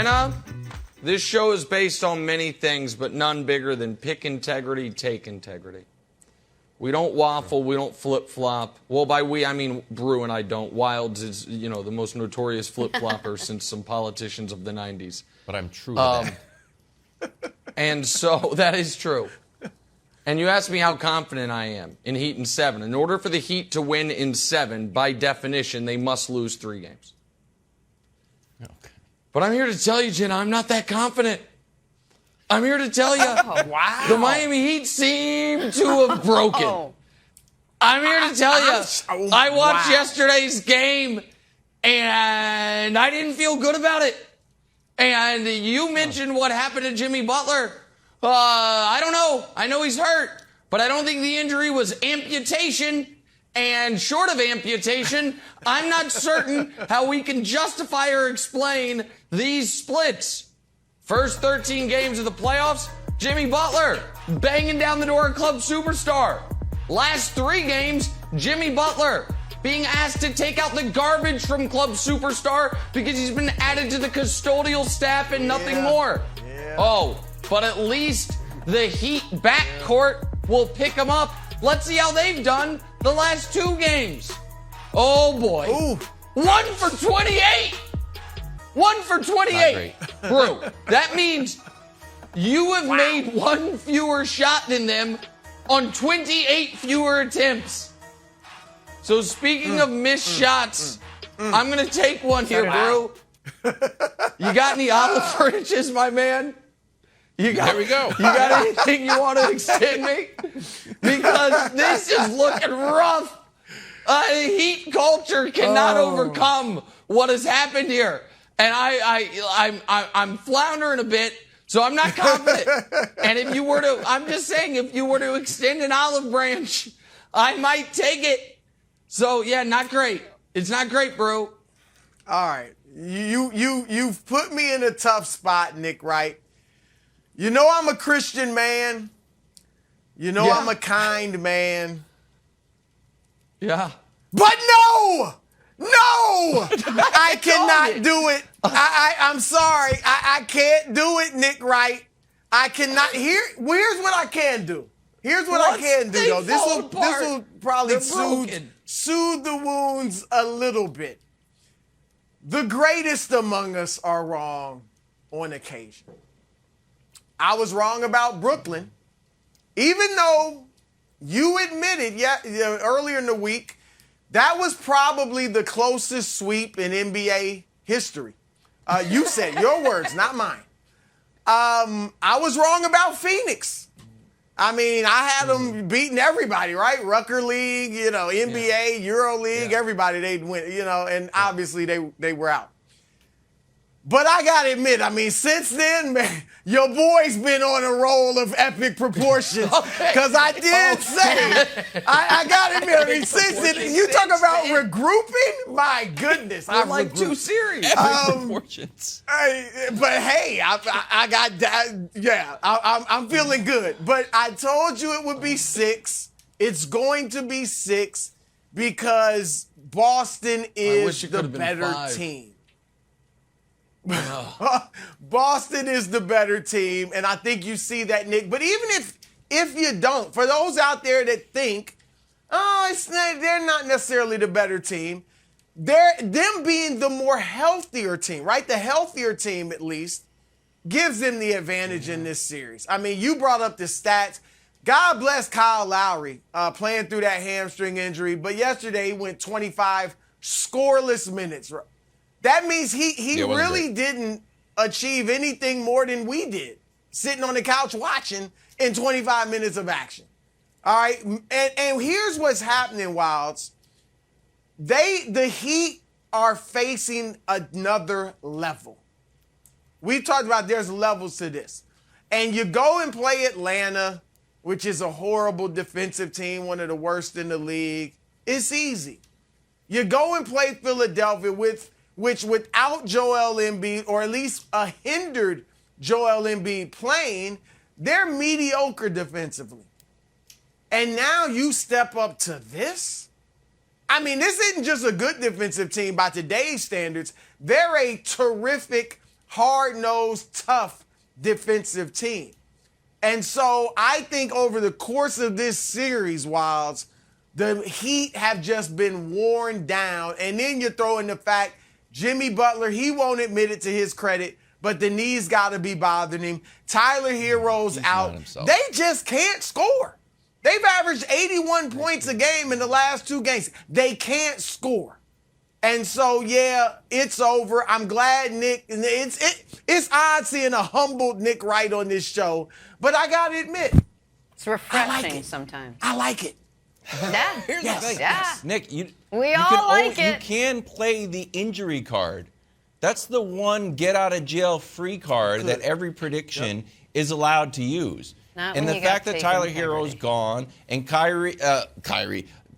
Jenna, this show is based on many things, but none bigger than pick integrity, take integrity. We don't waffle. We don't flip-flop. Well, by we, I mean Brew and I don't. Wilds is, the most notorious flip-flopper since some politicians of the 90s. But I'm true to that. And so that is true. And you asked me how confident I am in Heat in 7. In order for the Heat to win in 7, by definition, they must lose 3 games. Okay. But I'm here to tell you, Jen, I'm not that confident. I'm here to tell you, wow. The Miami Heat seem to have broken. Oh. I'm here to tell you, I watched yesterday's game, and I didn't feel good about it. And you mentioned what happened to Jimmy Butler. I don't know. I know he's hurt, but I don't think the injury was amputation. And short of amputation, I'm not certain how we can justify or explain these splits. First 13 games of the playoffs, Jimmy Butler banging down the door of club superstar. Last 3 games, Jimmy Butler being asked to take out the garbage from club superstar because he's been added to the custodial staff and nothing more. Yeah. Oh, but at least the Heat backcourt will pick him up. Let's see how they've done the last 2 games. Oh, boy. Ooh. 1 for 28. 1 for 28. Bro, that means you have made 1 fewer shot than them on 28 fewer attempts. So speaking of missed shots, I'm going to take one here, bro. You got any olive branches, my man? There we go. You got anything you want to extend me? Because this is looking rough. Heat culture cannot overcome what has happened here. And I'm floundering a bit, so I'm not confident. And if you were to, I'm just saying, if you were to extend an olive branch, I might take it. So yeah, not great. It's not great, bro. All right, you've put me in a tough spot, Nick Wright. You know I'm a Christian man. You know I'm a kind man. Yeah. But no! I cannot do it. I'm sorry. I can't do it, Nick Wright. I cannot. Here's what I can do. Here's what I can do, though. This will probably soothe the wounds a little bit. The greatest among us are wrong on occasion. I was wrong about Brooklyn, even though you admitted earlier in the week that was probably the closest sweep in NBA history. You said your words, not mine. I was wrong about Phoenix. I mean, I had them beating everybody, right? Rucker League, NBA, Euro League, everybody they'd win, and obviously they were out. But I got to admit, since then, man, your boy's been on a roll of epic proportions. Because I did say, I got to admit, since then, you talk about regrouping? My goodness. I'm like too serious. Epic proportions. But hey, I got that. Yeah, I'm feeling good. But I told you it would be 6. It's going to be 6 because Boston is the better team. Boston is the better team, and I think you see that, Nick. But even if you don't, for those out there that think, they're not necessarily the better team, them being the more healthier team, right? The healthier team, at least, gives them the advantage in this series. You brought up the stats. God bless Kyle Lowry playing through that hamstring injury, but yesterday he went 25 scoreless minutes. That means he really didn't achieve anything more than we did, sitting on the couch watching in 25 minutes of action. All right? And here's what's happening, Wilds. The Heat are facing another level. We talked about there's levels to this. And you go and play Atlanta, which is a horrible defensive team, one of the worst in the league. It's easy. You go and play Philadelphia, which without Joel Embiid, or at least a hindered Joel Embiid playing, they're mediocre defensively. And now you step up to this? This isn't just a good defensive team by today's standards. They're a terrific, hard-nosed, tough defensive team. And so I think over the course of this series, Wilds, the Heat have just been worn down. And then you throw in the fact Jimmy Butler, he won't admit it to his credit, but the knees got to be bothering him. Tyler Hero's out. They just can't score. They've averaged 81 points a game in the last 2 games. They can't score. And so, yeah, it's over. I'm glad Nick, it's odd seeing a humbled Nick Wright on this show, but I got to admit, it's refreshing sometimes. I like it. Yeah. Here's Yes. the thing. Yeah. Nick, you all like it. You can play the injury card. That's the one get out of jail free card that every prediction is allowed to use. Not And when the you got fact that fake Tyler integrity. Hero's gone and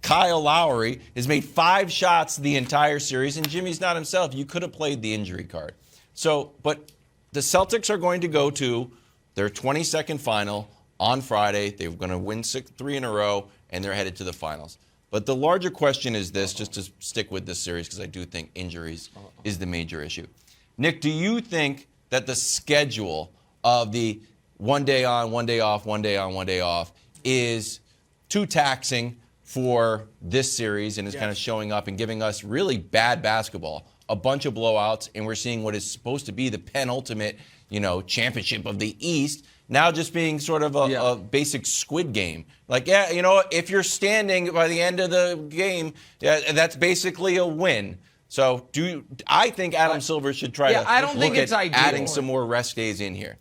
Kyle Lowry has made 5 shots the entire series, and Jimmy's not himself. You could have played the injury card. So, but the Celtics are going to go to their 22nd final on Friday. They're going to win 3 in a row, and they're headed to the finals. But the larger question is this, just to stick with this series, because I do think injuries is the major issue. Nick, do you think that the schedule of the 1 day on, 1 day off, 1 day on, 1 day off is too taxing for this series and is kind of showing up and giving us really bad basketball, a bunch of blowouts, and we're seeing what is supposed to be the penultimate, championship of the East, now just being sort of a basic Squid Game. Like, if you're standing by the end of the game, that's basically a win. So I think Adam Silver should try to I don't look think it's at ideal. adding some more rest days in here.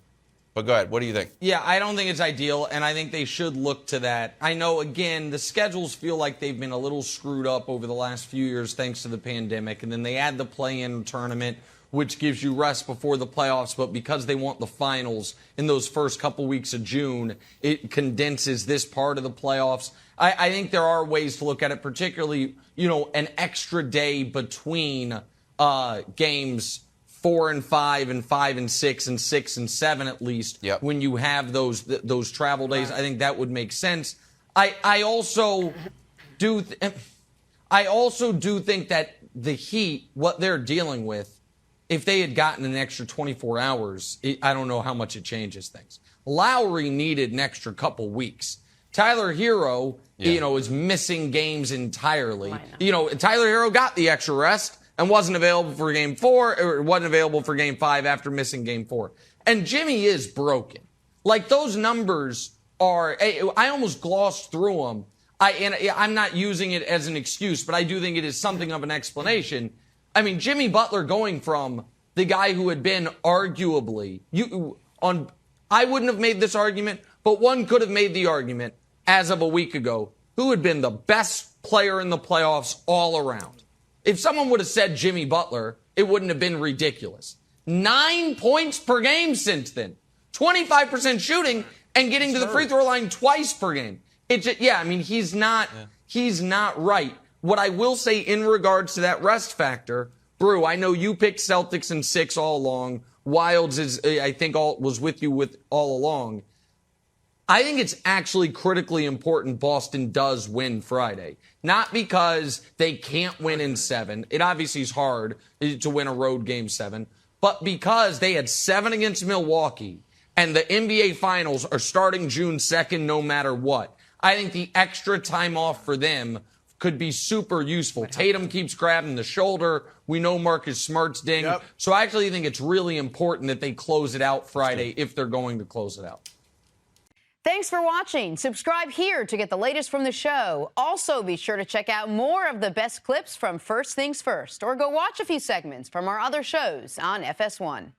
But go ahead. What do you think? Yeah, I don't think it's ideal, and I think they should look to that. I know, again, the schedules feel like they've been a little screwed up over the last few years thanks to the pandemic, and then they add the play-in tournament, which gives you rest before the playoffs, but because they want the finals in those first couple weeks of June, it condenses this part of the playoffs. I think there are ways to look at it, particularly, an extra day between games 4 and 5 and 5 and 6 and 6 and 7 at least. Yep. When you have those travel days, I think that would make sense. I also do think that the Heat, what they're dealing with, if they had gotten an extra 24 hours, I don't know how much it changes things. Lowry needed an extra couple weeks. Tyler Hero, is missing games entirely. Tyler Hero got the extra rest and wasn't available for Game 4, or wasn't available for Game 5 after missing Game 4. And Jimmy is broken. Like, those numbers are, I almost glossed through them. I'm not using it as an excuse, but I do think it is something of an explanation. I mean, Jimmy Butler going from the guy who had been arguably, I wouldn't have made this argument, but one could have made the argument as of a week ago, who had been the best player in the playoffs all around. If someone would have said Jimmy Butler, it wouldn't have been ridiculous. 9 points per game since then. 25% shooting and getting to the free throw line twice per game. He's not right. What I will say in regards to that rest factor, Brew, I know you picked Celtics in 6 all along. Wilds was with you all along. I think it's actually critically important Boston does win Friday. Not because they can't win in 7. It obviously is hard to win a road game 7. But because they had 7 against Milwaukee and the NBA Finals are starting June 2nd no matter what. I think the extra time off for them could be super useful. Tatum keeps grabbing the shoulder. We know Marcus Smart's ding. Yep. So I actually think it's really important that they close it out Friday if they're going to close it out. Thanks for watching. Subscribe here to get the latest from the show. Also, be sure to check out more of the best clips from First Things First, or go watch a few segments from our other shows on FS1.